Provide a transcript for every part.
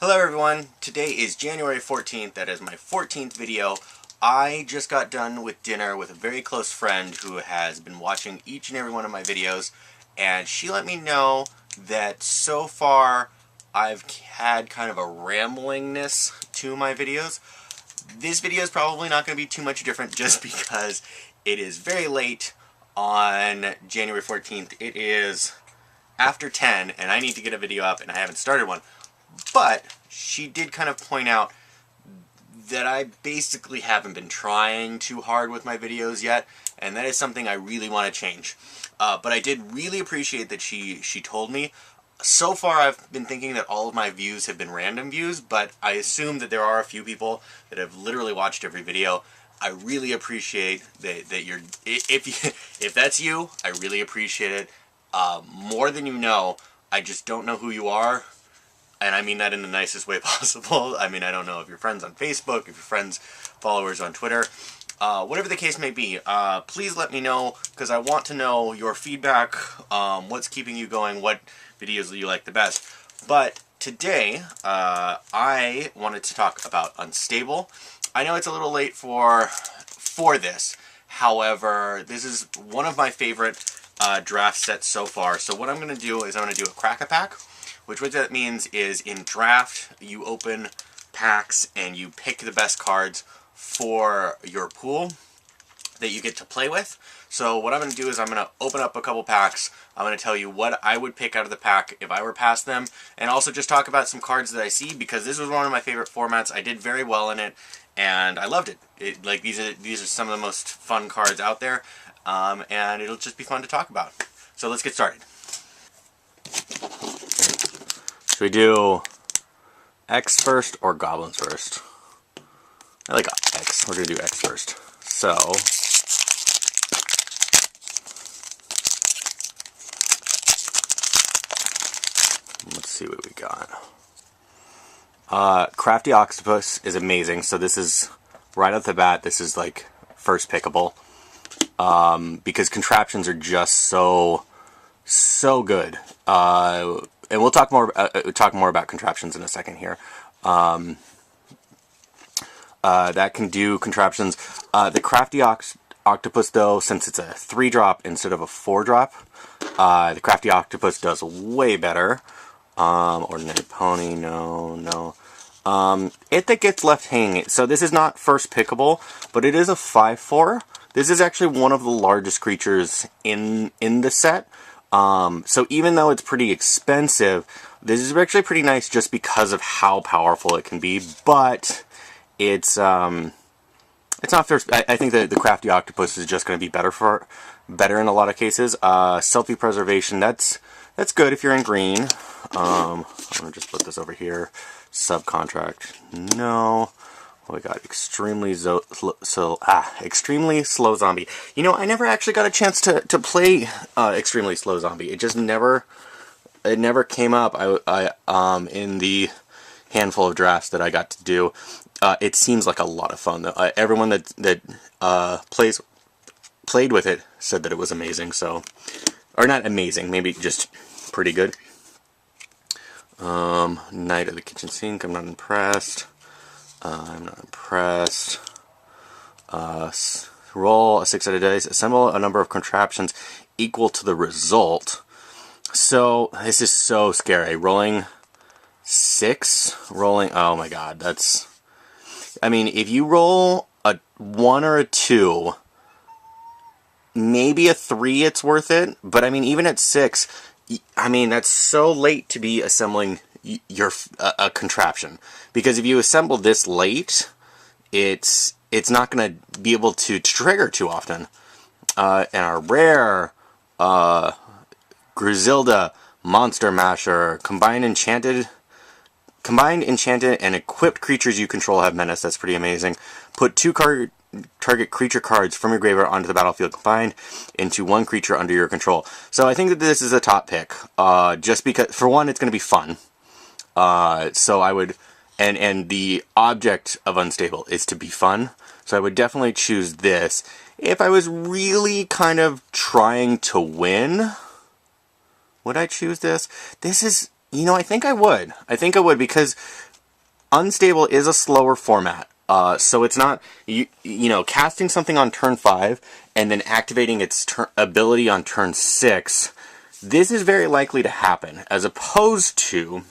Hello everyone, today is January 14th, that is my 14th video. I just got done with dinner with a very close friend who has been watching each and every one of my videos, and she let me know that so far I've had kind of a ramblingness to my videos. This video is probably not going to be too much different just because it is very late on January 14th. It is after 10 and I need to get a video up and I haven't started one. But she did kind of point out that I basically haven't been trying too hard with my videos yet, and that is something I really want to change. But I did really appreciate that she told me. So far I've been thinking that all of my views have been random views, but I assume that there are a few people that have literally watched every video. I really appreciate that you're, if that's you, I really appreciate it. More than you know. I just don't know who you are. And I mean that in the nicest way possible. I mean, I don't know if you're friends on Facebook, if you're friends, followers on Twitter. Whatever the case may be, please let me know, because I want to know your feedback, what's keeping you going, what videos you like the best. But today, I wanted to talk about Unstable. I know it's a little late for this. However, this is one of my favorite draft sets so far. So what I'm going to do is I'm going to do a crack-a-pack. Which what that means is in draft, you open packs and you pick the best cards for your pool that you get to play with. So what I'm going to do is I'm going to open up a couple packs. I'm going to tell you what I would pick out of the pack if I were past them. And also just talk about some cards that I see, because this was one of my favorite formats. I did very well in it and I loved it. Like these are some of the most fun cards out there. And it'll just be fun to talk about. So let's get started. Should we do X first or Goblins first? I like X. We're going to do X first. So, let's see what we got. Crafty Octopus is amazing. So this is, right off the bat, this is like first pickable. Because contraptions are just so good. And we'll talk more about contraptions in a second here. That can do contraptions. The Crafty Octopus, though, since it's a 3-drop instead of a 4-drop, the Crafty Octopus does way better. Ordinary Pony, no. It that gets left hanging. So this is not first pickable, but it is a 5/4. This is actually one of the largest creatures in the set. So even though it's pretty expensive, this is actually pretty nice just because of how powerful it can be, but it's not first. I think that the Crafty Octopus is just going to be better in a lot of cases. Selfie Preservation, that's good if you're in green. I'm going to just put this over here. Subcontract, no. Oh, we got extremely slow zombie. You know, I never actually got a chance to play extremely slow zombie. It just never came up. I in the handful of drafts that I got to do. It seems like a lot of fun though. Everyone that played with it said that it was amazing. So, or not amazing, maybe just pretty good. Knight of the Kitchen Sink. I'm not impressed. Roll a 6-sided dice. Assemble a number of contraptions equal to the result. So, this is so scary. Rolling 6. Oh my god, that's... I mean, if you roll a 1 or a 2, maybe a 3, it's worth it. But I mean, even at 6, I mean, that's so late to be assembling a contraption, because if you assemble this late, it's not going to be able to trigger too often. And our rare Griselda Monster Masher, combined enchanted and equipped creatures you control have menace. That's pretty amazing. Put 2 target creature cards from your graveyard onto the battlefield combined into 1 creature under your control. So I think that this is a top pick, just because, for one, it's going to be fun. So I would, and the object of Unstable is to be fun. So I would definitely choose this. If I was really kind of trying to win, would I choose this? This is, you know, I think I would. I think I would, because Unstable is a slower format. So it's not, you know, casting something on turn 5 and then activating its ability on turn 6. This is very likely to happen, as opposed to,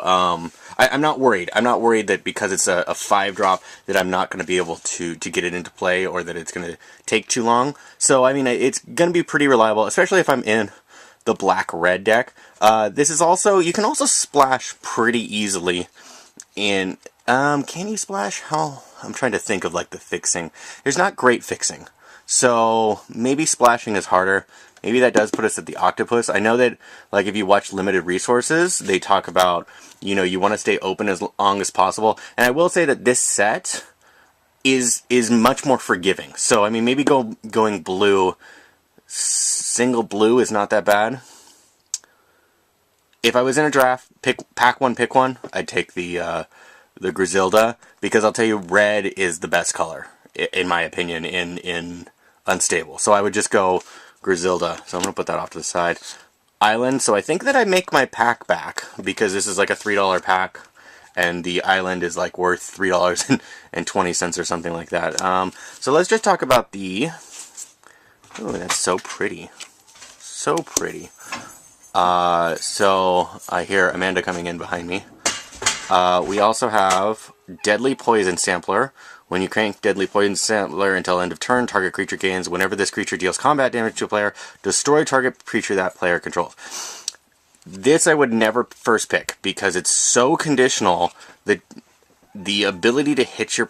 I'm not worried. I'm not worried that because it's a 5-drop that I'm not going to be able to get it into play, or that it's going to take too long. So, I mean, it's going to be pretty reliable, especially if I'm in the black-red deck. This is also, you can also splash pretty easily in, can you splash? How? I'm trying to think of, like, the fixing. There's not great fixing. So, maybe splashing is harder. Maybe that does put us at the octopus. I know that, like, if you watch Limited Resources, they talk about, you know, you want to stay open as long as possible. And I will say that this set is much more forgiving. So, I mean, maybe going blue, single blue is not that bad. If I was in a draft, pack one, pick one, I'd take the Griselda, because I'll tell you, red is the best color, in my opinion, in Unstable. So I would just go Griselda. So I'm going to put that off to the side. Island, so I think that I make my pack back, because this is like a $3 pack, and the Island is like worth $3.20 or something like that. So let's just talk about the... Oh, that's so pretty. So pretty. So I hear Amanda coming in behind me. We also have Deadly Poison Sampler. When you crank Deadly Poison Sampler until end of turn, target creature gains. Whenever this creature deals combat damage to a player, destroy target creature that player controls. This I would never first pick, because it's so conditional that the ability to hit your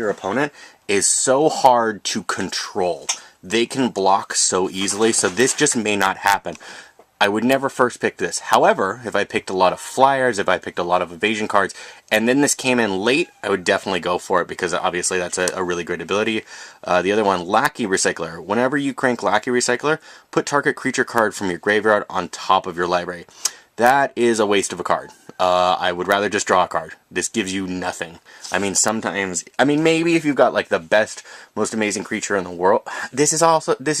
opponent is so hard to control. They can block so easily, so this just may not happen. I would never first pick this. However, if I picked a lot of flyers, if I picked a lot of evasion cards, and then this came in late, I would definitely go for it, because obviously that's a really great ability. The other one, Lackey Recycler. Whenever you crank Lackey Recycler, put target creature card from your graveyard on top of your library. That is a waste of a card. I would rather just draw a card. This gives you nothing. I mean, sometimes, I mean, maybe if you've got like the best, most amazing creature in the world, this is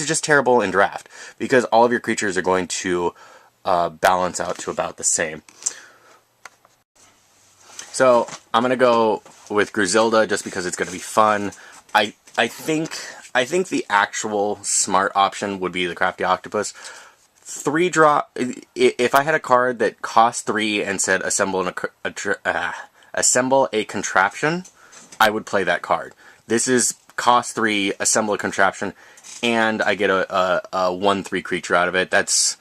just terrible in draft, because all of your creatures are going to balance out to about the same. So I'm gonna go with Griselda just because it's gonna be fun. I think the actual smart option would be the Crafty Octopus. 3-drop. If I had a card that cost 3 and said assemble a contraption, I would play that card. This is cost 3, assemble a contraption, and I get a 1/3 creature out of it. That's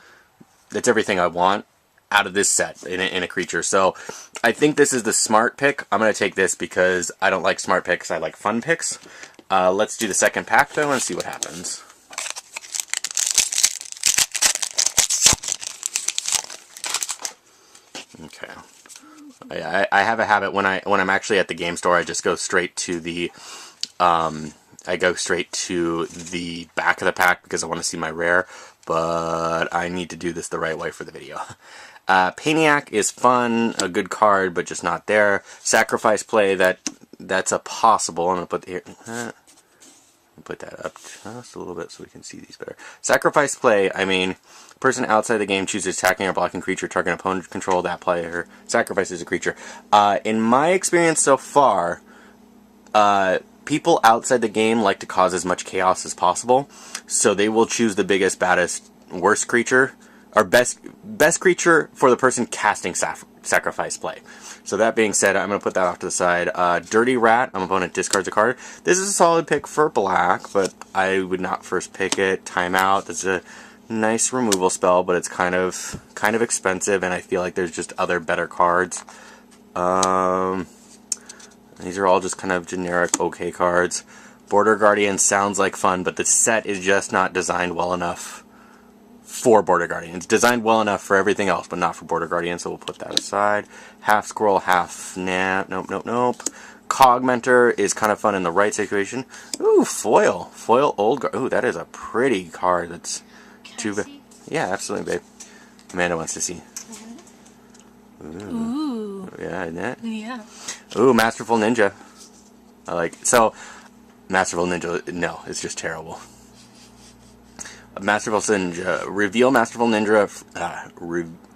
everything I want out of this set in a creature. So I think this is the smart pick. I'm gonna take this because I don't like smart picks. I like fun picks. Let's do the second pack though and see what happens. Okay. I have a habit when I'm actually at the game store, I just go straight to the back of the pack because I want to see my rare, but I need to do this the right way for the video. Paniac is fun, a good card, but just not there. Sacrifice Play, that's a possible. I'm gonna put that up just a little bit so we can see these better. Sacrifice Play, I mean, person outside the game chooses attacking or blocking creature, target opponent control, that player sacrifices a creature. In my experience so far, people outside the game like to cause as much chaos as possible, so they will choose the biggest, baddest, worst creature, or best creature for the person casting Sacrifice Play. So that being said, I'm going to put that off to the side. Dirty Rat, my opponent discards a card. This is a solid pick for black, but I would not first pick it. Timeout, this is a nice removal spell, but it's kind of expensive, and I feel like there's just other better cards. These are all just kind of generic okay cards. Border Guardian sounds like fun, but the set is just not designed well enough for Border Guardian. It's designed well enough for everything else, but not for Border Guardian, so we'll put that aside. Half Squirrel, half Nap. Nope. Cogmentor is kind of fun in the right situation. Ooh, Foil. Foil Old Guard. Ooh, that is a pretty card. That's too bad. Yeah, absolutely, babe. Amanda wants to see. Ooh. Yeah, isn't it? Yeah. Ooh, Masterful Ninja. I like it. So, Masterful Ninja, no, it's just terrible. Masterful Ninja. Reveal Masterful Ninja.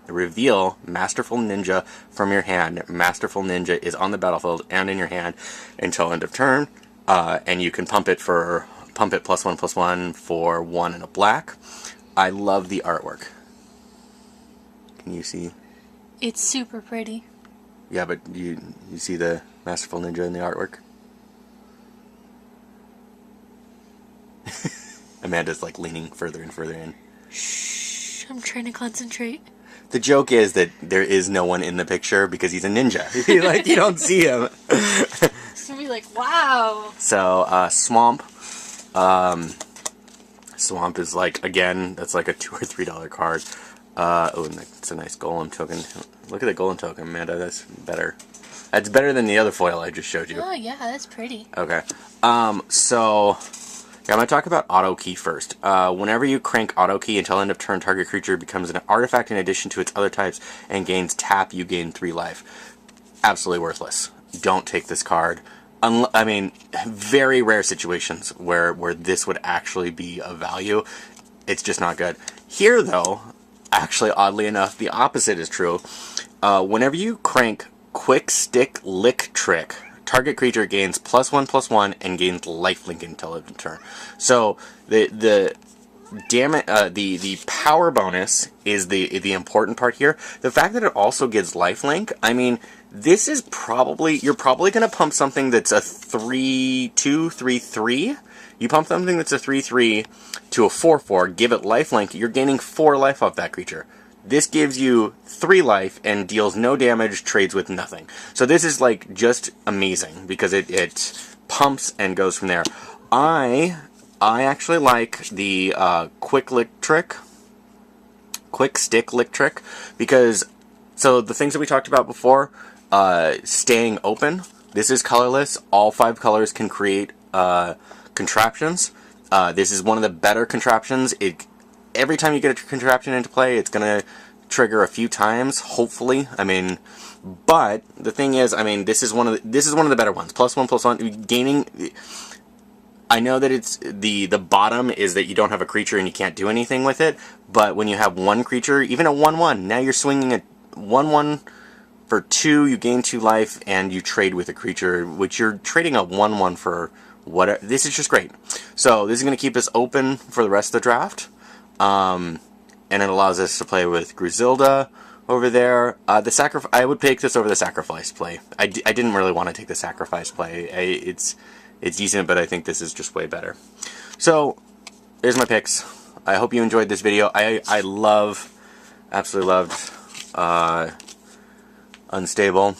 reveal Masterful Ninja from your hand. Masterful Ninja is on the battlefield and in your hand until end of turn, and you can pump it +1/+1 for 1 and a black. I love the artwork. Can you see? It's super pretty. Yeah, but you see the Masterful Ninja in the artwork? Amanda's like leaning further and further in. Shh, I'm trying to concentrate. The joke is that there is no one in the picture because he's a ninja. Like, you don't see him. It's gonna be like, wow. So, Swamp. Swamp is like, again, that's like a $2 or $3 card. Oh, and it's a nice Golem token. Look at the Golem token, Amanda. That's better. That's better than the other foil I just showed you. Oh, yeah, that's pretty. Okay. So, yeah, I'm going to talk about Auto Key first. Whenever you crank Auto Key until end of turn, target creature becomes an artifact in addition to its other types and gains tap, you gain 3 life. Absolutely worthless. Don't take this card. I mean, very rare situations where this would actually be of value. It's just not good. Here, though, actually, oddly enough, the opposite is true. Whenever you crank Quick Stick Lick Trick, target creature gains +1/+1 and gains lifelink until end of turn. So the power bonus is the important part here. The fact that it also gives lifelink, I mean, this is you're probably going to pump something that's a 3/2, 3/3. You pump something that's a 3/3 to a 4/4, give it lifelink, you're gaining 4 life off that creature. This gives you 3 life and deals no damage, trades with nothing. So this is like just amazing because it pumps and goes from there. I actually like the Quick Stick Lick Trick, because so the things that we talked about before, staying open. This is colorless. All 5 colors can create contraptions. This is one of the better contraptions. Every time you get a contraption into play, it's going to trigger a few times, hopefully. I mean, but the thing is, I mean, this is one of the better ones. +1/+1 gaining. I know that it's the bottom is that you don't have a creature and you can't do anything with it. But when you have one creature, even a 1/1, now you're swinging a 1/1 for 2. You gain 2 life and you trade with a creature, which you're trading a 1/1 for. Whatever. This is just great. So this is going to keep us open for the rest of the draft. And it allows us to play with Griselda over there. I would take this over the Sacrifice play. I didn't really want to take the Sacrifice play. It's decent, but I think this is just way better. So, there's my picks. I hope you enjoyed this video. I absolutely loved Unstable.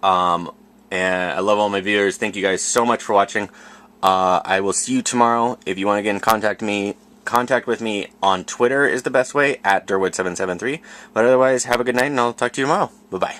And I love all my viewers. Thank you guys so much for watching. I will see you tomorrow. If you want to get in contact with me on Twitter is the best way, @Durwood773. But otherwise, have a good night, and I'll talk to you tomorrow. Bye-bye.